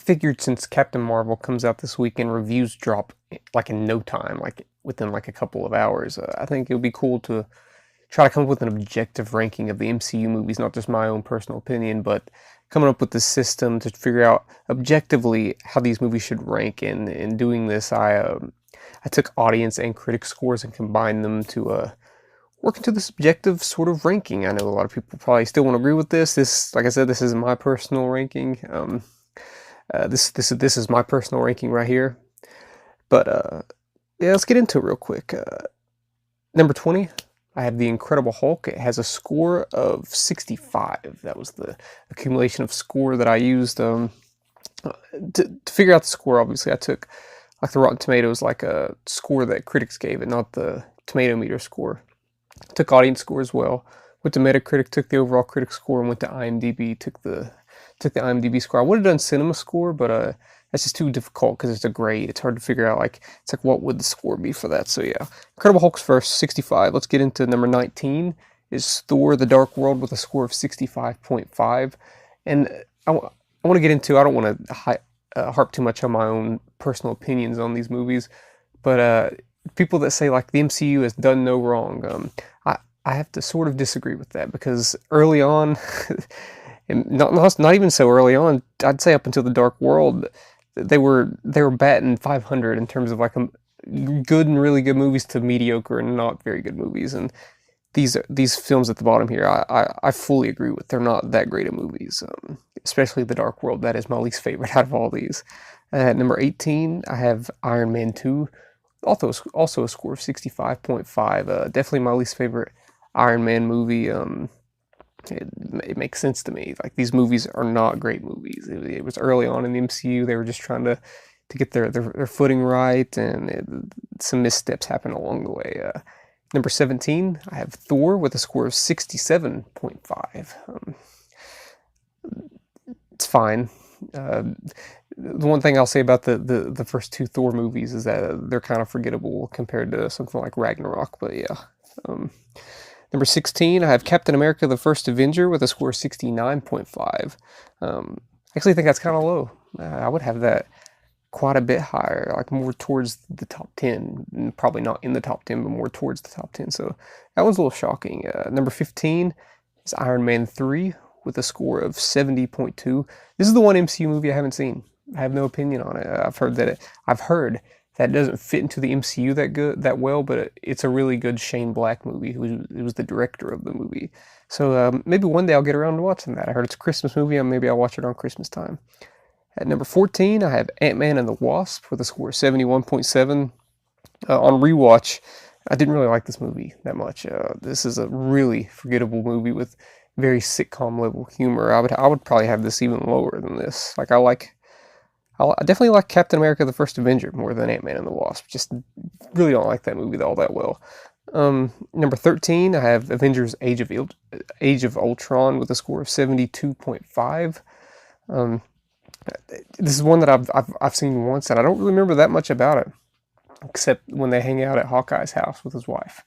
figured since Captain Marvel comes out this week and reviews drop like in no time, like within like a couple of hours, I think it would be cool to try to come up with an objective ranking of the MCU movies, not just my own personal opinion, but coming up with the system to figure out objectively how these movies should rank. And in doing this, I took audience and critic scores and combined them to work into this objective sort of ranking. I know a lot of people probably still won't agree with this. This, like I said, this is my personal ranking. This is my personal ranking right here. But yeah, let's get into it real quick. Number 20, I have the Incredible Hulk. It has a score of 65. That was the accumulation of score that I used to figure out the score. Obviously, I took like the Rotten Tomatoes, like a score that critics gave it, not the tomato meter score. Took audience score as well. Went to Metacritic, took the overall critic score, and went to IMDb, took the IMDb score. I would have done cinema score, but that's just too difficult because it's a grade. It's hard to figure out, like, it's like what would the score be for that. So yeah, Incredible Hulk's first, 65. Let's get into number 19 is Thor: The Dark World with a score of 65.5. And I want to get into, I don't want to harp too much on my own personal opinions on these movies, but people that say like the MCU has done no wrong, I have to sort of disagree with that, because early on, and not even so early on, I'd say up until The Dark World, they were batting 500 in terms of like good and really good movies to mediocre and not very good movies. And these films at the bottom here, I fully agree with. They're not that great of movies, especially The Dark World. That is my least favorite out of all these. At number 18, I have Iron Man 2, also a score of 65.5. Definitely my least favorite Iron Man movie. It makes sense to me. Like, these movies are not great movies. It was early on in the MCU. They were just trying to get their footing right, and some missteps happened along the way. Number 17, I have Thor with a score of 67.5. It's fine. The one thing I'll say about the first two Thor movies is that they're kind of forgettable compared to something like Ragnarok, but yeah. Number 16, I have Captain America: The First Avenger with a score of 69.5. I actually think that's kind of low. I would have that quite a bit higher, like more towards the top 10. Probably not in the top 10, but more towards the top 10. So that one's a little shocking. Number 15 is Iron Man 3 with a score of 70.2. This is the one MCU movie I haven't seen. I have no opinion on it. I've heard that it doesn't fit into the MCU that well, but it's a really good Shane Black movie, who was the director of the movie. So maybe one day I'll get around to watching that. I heard it's a Christmas movie, and maybe I'll watch it on Christmas time. At number 14, I have AntMan and the Wasp with a score of 71.7. On rewatch, I didn't really like this movie that much. This is a really forgettable movie with very sitcom level humor. I would probably have this even lower than this. Like, I definitely like Captain America: The First Avenger more than Ant-Man and the Wasp. Just really don't like that movie all that well. Number 13, I have Avengers Age of Ultron with a score of 72.5. This is one that I've seen once, and I don't really remember that much about it, except when they hang out at Hawkeye's house with his wife.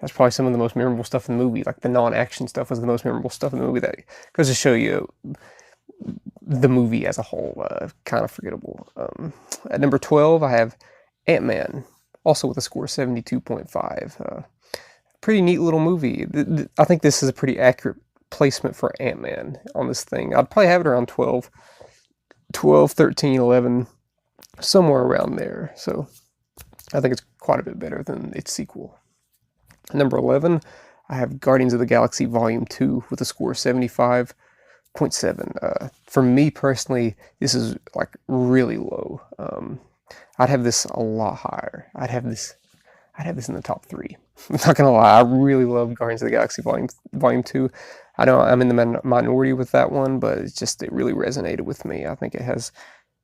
That's probably some of the most memorable stuff in the movie. Like, the non-action stuff was the most memorable stuff in the movie. That goes to show you the movie as a whole, kind of forgettable. At number 12, I have Ant-Man, also with a score of 72.5. Pretty neat little movie. I think this is a pretty accurate placement for Ant-Man on this thing. I'd probably have it around 12, 13, 11, somewhere around there. So I think it's quite a bit better than its sequel. At number 11, I have Guardians of the Galaxy Volume 2 with a score of 75.7. For me personally, this is like really low. I'd have this a lot higher. I'd have this in the top 3. I'm not gonna lie, I really love Guardians of the Galaxy Volume 2. I know I'm in the minority with that one, but it really resonated with me. I think it has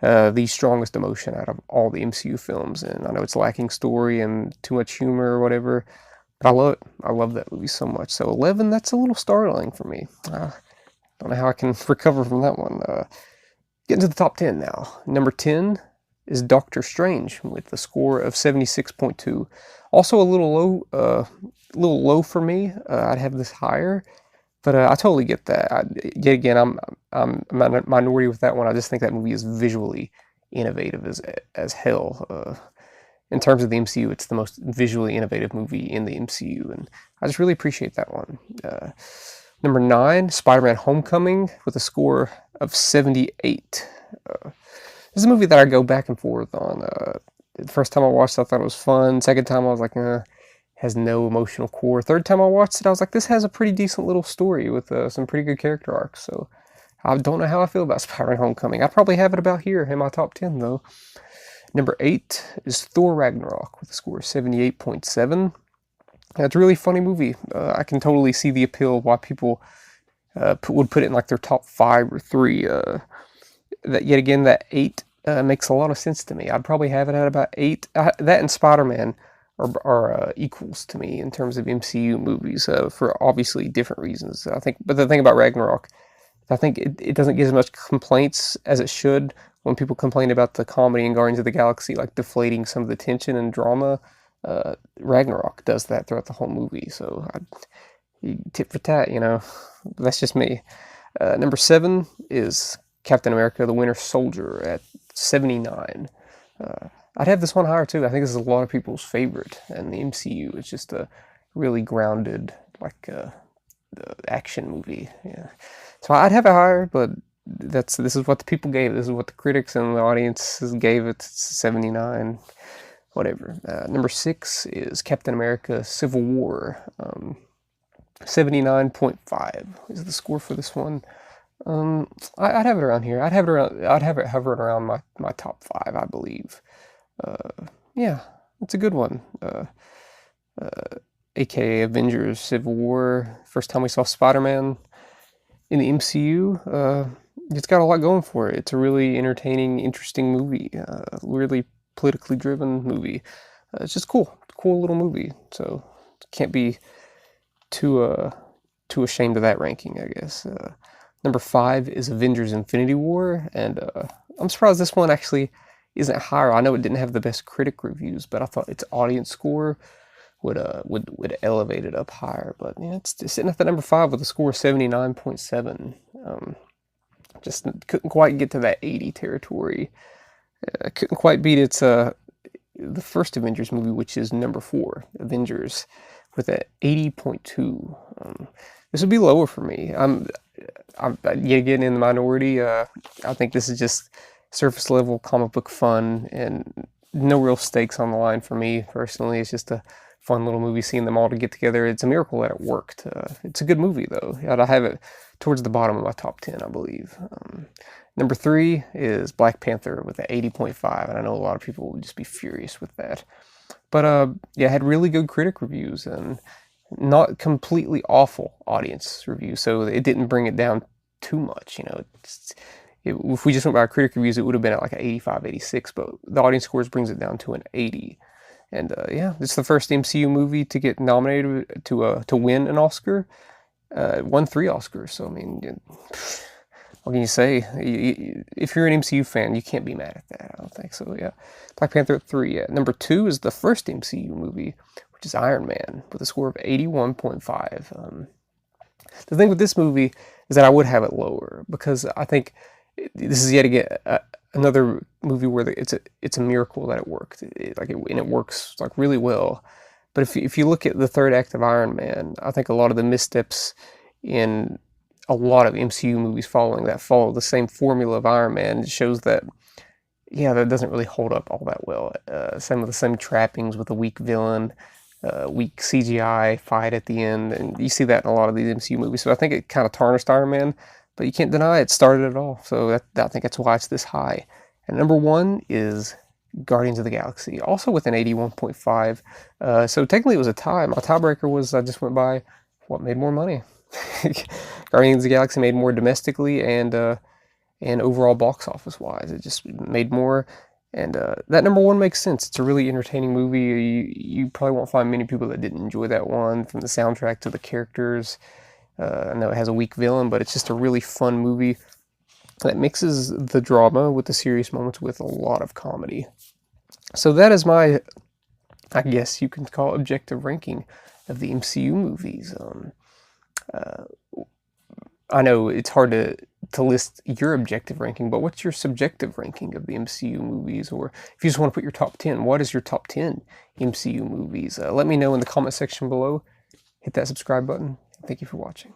the strongest emotion out of all the MCU films, and I know it's lacking story and too much humor or whatever, but I love it. I love that movie so much. So 11, that's a little startling for me. Don't know how I can recover from that one. Getting to the top 10 now. Number 10 is Doctor Strange with a score of 76.2. Also a little low for me. I'd have this higher, But I totally get that. Yet again, I'm a minority with that one. I just think that movie is visually innovative as hell. In terms of the MCU, it's the most visually innovative movie in the MCU, and I just really appreciate that one. Number 9, Spider-Man: Homecoming, with a score of 78. This is a movie that I go back and forth on. The first time I watched it, I thought it was fun. Second time, I was like, has no emotional core. Third time I watched it, I was like, this has a pretty decent little story with some pretty good character arcs. So I don't know how I feel about Spider-Man: Homecoming. I probably have it about here in my top 10, though. Number 8 is Thor Ragnarok with a score of 78.7. It's a really funny movie. I can totally see the appeal of why people would put it in like their top 5 or 3. That yet again, that 8 makes a lot of sense to me. I'd probably have it at about 8. That and Spider-Man are equals to me in terms of MCU movies for obviously different reasons. I think, but the thing about Ragnarok, I think it doesn't get as much complaints as it should. When people complain about the comedy in Guardians of the Galaxy, like deflating some of the tension and drama, Ragnarok does that throughout the whole movie. So tit for tat, that's just me. Number 7 is Captain America: The Winter Soldier at 79. I'd have this one higher too. I think this is a lot of people's favorite in the MCU. It's just a really grounded, like action movie. Yeah, so I'd have it higher, but this is what the people gave. This is what the critics and the audiences gave it. It's 79. Whatever. Number 6 is Captain America: Civil War. 79.5 is the score for this one. I'd have it around here. I'd have it hovering around my top 5, I believe. Yeah, it's a good one. AKA Avengers Civil War. First time we saw Spider-Man in the MCU. It's got a lot going for it. It's a really entertaining, interesting movie. Really politically driven movie. It's just cool little movie. So can't be too ashamed of that ranking, I guess. Number 5 is Avengers Infinity War, and I'm surprised this one actually isn't higher. I know it didn't have the best critic reviews, but I thought its audience score would elevate it up higher. But yeah, it's sitting at the number 5 with a score of 79.7. Just couldn't quite get to that 80 territory. Couldn't quite beat its the first Avengers movie, which is number 4, Avengers, with an 80.2. This would be lower for me. I'm yet again in the minority. I think this is just surface level comic book fun and no real stakes on the line for me personally. It's just a fun little movie, seeing them all to get together. It's a miracle that it worked. It's a good movie though. I have it towards the bottom of my top 10, I believe. Number 3 is Black Panther with an 80.5, and I know a lot of people would just be furious with that. But yeah, it had really good critic reviews and not completely awful audience reviews, so it didn't bring it down too much. If we just went by critic reviews, it would have been at like an 85, 86, but the audience scores brings it down to an 80. And yeah, it's the first MCU movie to get nominated to win an Oscar. It won 3 Oscars, so I mean, what can you say? If you're an MCU fan, you can't be mad at that. I don't think so. Yeah, Black Panther at 3. Yeah. Number 2 is the first MCU movie, which is Iron Man, with a score of 81.5. The thing with this movie is that I would have it lower because I think this is yet again another movie where it's a miracle that it worked. And it works like really well. But if you look at the third act of Iron Man, I think a lot of the missteps in a lot of MCU movies follow the same formula of Iron Man. It shows that, yeah, that doesn't really hold up all that well. Some of the same trappings with a weak villain, weak CGI fight at the end, and you see that in a lot of these MCU movies. So I think it kind of tarnished Iron Man, but you can't deny it started it all. So I think that's why it's this high. And number 1 is Guardians of the Galaxy, also with an 81.5. So technically it was a tie. My tiebreaker was I just went by what made more money. Guardians of the Galaxy made more domestically and overall box office wise. It just made more. And that number 1 makes sense. It's a really entertaining movie. You probably won't find many people that didn't enjoy that one, from the soundtrack to the characters. I know it has a weak villain, but it's just a really fun movie that mixes the drama with the serious moments with a lot of comedy. So that is my, I guess you can call it, objective ranking of the MCU movies. I know it's hard to list your objective ranking, but what's your subjective ranking of the MCU movies? Or if you just want to put your top 10, what is your top 10 MCU movies? Let me know in the comment section below. Hit that subscribe button. Thank you for watching.